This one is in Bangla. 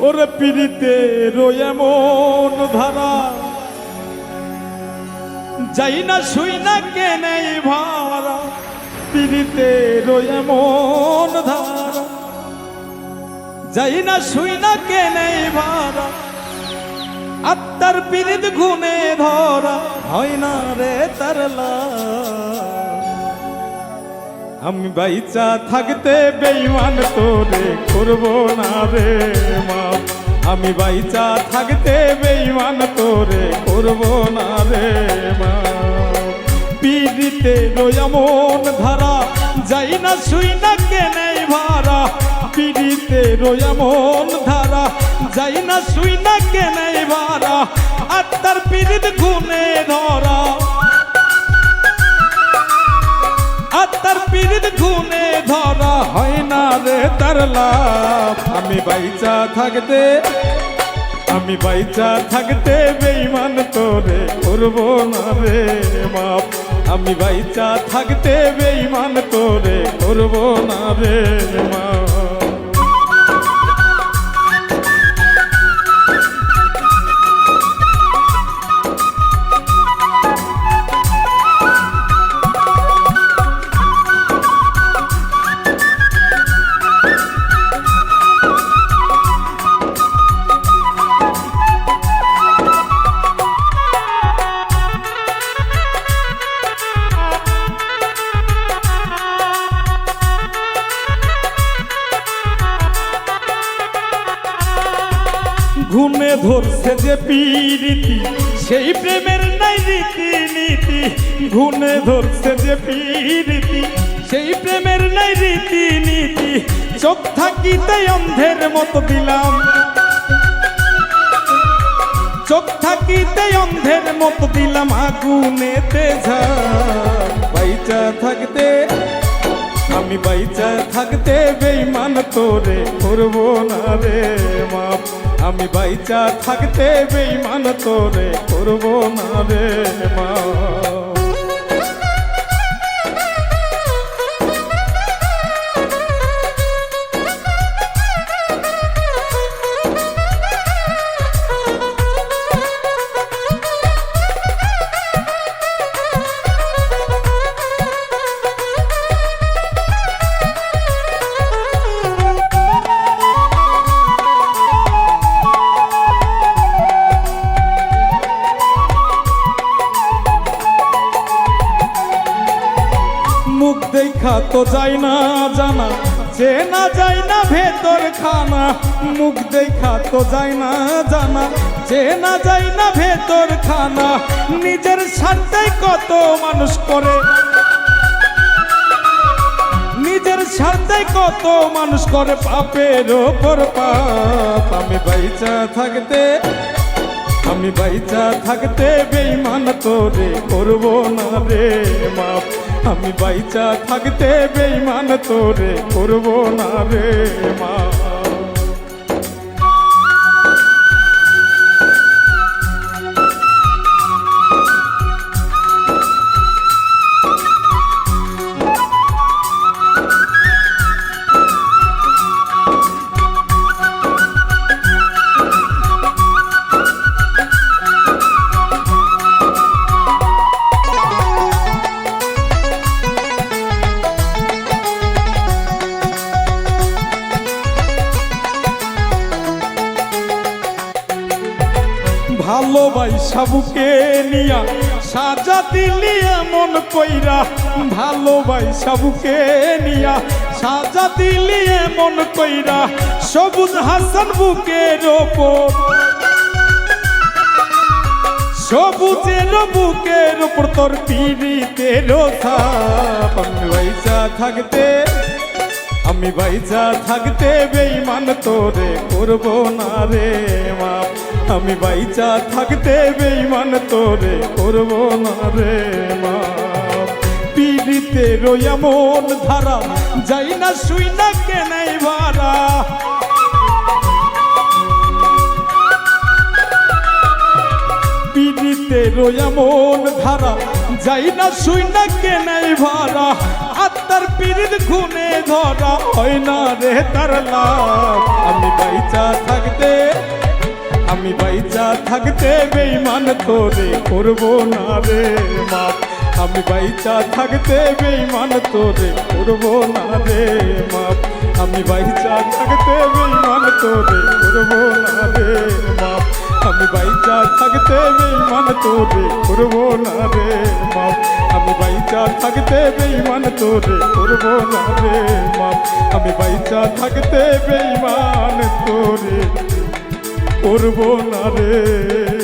ওরে পিড়িতে এমন ধারা যাই না শুই না কেনে ভাড়া পিড়িতে এমন ধারা যাই না শুই না কেনে ভাড়া আত্মার পিড়িত গুনে ধরা হয় না রে তারলা আমি বাইচা থাকতে বেঈমান তোরে করব না রে মাপ আমি বাইচা থাকতে বেঈমান তোরে করব না রে মাপ পিড়িতে এমন ধারা যাই না শুই না কেনে ভাড়া পিড়িতে এমন ধারা যাই না শুই না কেনে ভাড়া আত্মার পিড়িত গুনে ধরা আত্মার পিড়িত গুনে ধরা হয় না রে তার লাভ আমি বাইচা থাকতে বেঈমান তোরে করব না রে মাপ আমি বাইচা থাকতে বেঈমান তোরে করব না রে মাপ ঘুমে ধরছে যে পিরিতি সেই প্রেমের নাই রীতি নীতি ঘুমে ধরছে যে পিরিতি সেই প্রেমের নাই রীতি নীতি চোখ থাকিতে অন্ধের মতো দিলাম চোখ থাকিতে অন্ধের মতো দিলাম আগুনেতে ঝাঁক বাইচা থাকতে আমি বাইচা থাকতে বেঈমান তোরে করব না রে মাপ আমি বাইচা থাকতে বেঈমান তোরে করব না রে মাপ মুখ দেখা তো যাই না জানা চেনা যায় না ভেতর খানা মুখ দেখা তো যাই না জানা চেনা যায় না ভেতর খানা নিজের স্বার্থে কত মানুষ করে নিজের স্বার্থে কত মানুষ করে পাপের ওপর পাপ আমি বাইচা থাকতে বেঈমান তোরে করব না রে মাপ আমি বাইচা থাকতে বেঈমান তোরে করব না রে মাপ ভালোবাসা বুকে নিয়া সাজা দিলি এমন কইরা ভালোবাসা বুকে নিয়া সাজা দিলি এমন কইরা সবুজ হাসান বুকের ওপর সবুজের বুকের ওপর তোর পিড়িতের ছাপ আমি বাইচা থাকতে বেঈমান তোরে করব না রে মাপ আমি বাইচা থাকতে বেঈমান তোরে করব না রে মাপ পিড়িতে এমন ধারা যাই না শুই না কেনে ভাড়া পিড়িতে এমন ধারা যাই না শুই না কেনে ভাড়া আত্মার পিড়িত গুনে ধরা হয় না রে তার লাভ আমি বাইচা থাকতে থাকতে বেঈমান তোরে করব না রে মাপ আমি বাইচা থাকতে বেঈমান তোরে করব না রে মাপ আমি বাইচা থাকতে বেঈমান তোরে করব না রে মাপ আমি বাইচা থাকতে বেঈমান তোরে করব না রে মাপ আমি বাইচা থাকতে বেঈমান তোরে করব না রে মাপ আমি বাইচা থাকতে বেঈমান তোরে করব না রে